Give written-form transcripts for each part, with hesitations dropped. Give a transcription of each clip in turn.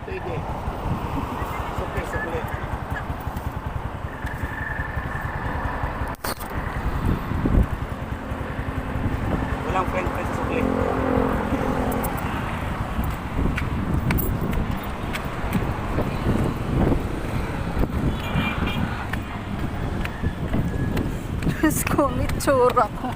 pwede. Sukli, sukli. Walang friend sa sukli. Diyos ko, itsura ko.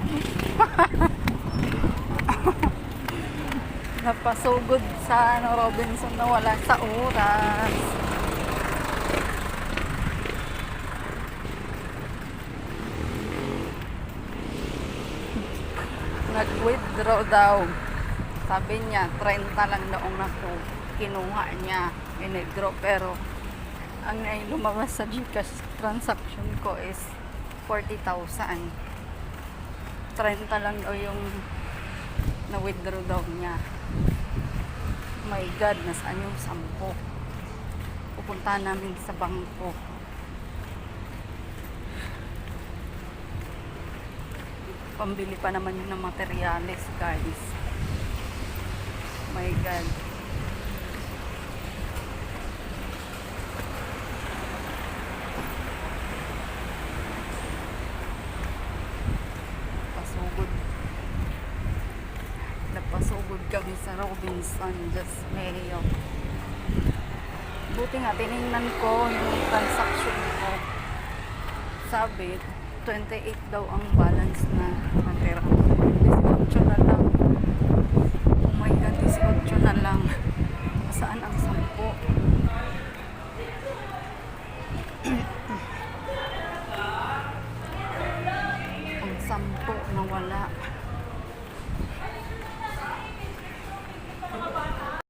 Napasugod sa Robinson na wala sa oras. Nag-withdraw daw. Sabi niya, 30 lang noong kinuha niya. In-withdraw, pero ang lumabas sa Gcash transaction ko is 40,000. 30 lang daw yung na-withdraw daw niya. My God, nasaan yung 10? Pupunta namin sa bangko. Pambili pa naman yun ng materyales, guys. My God. Napasugod kami sa Robinson, just Mayo. Buti nga, tinignan ko yung transaction ko. Sabi, 28 daw ang balance na natira. 18 na lang. Oh my God, 18 na lang.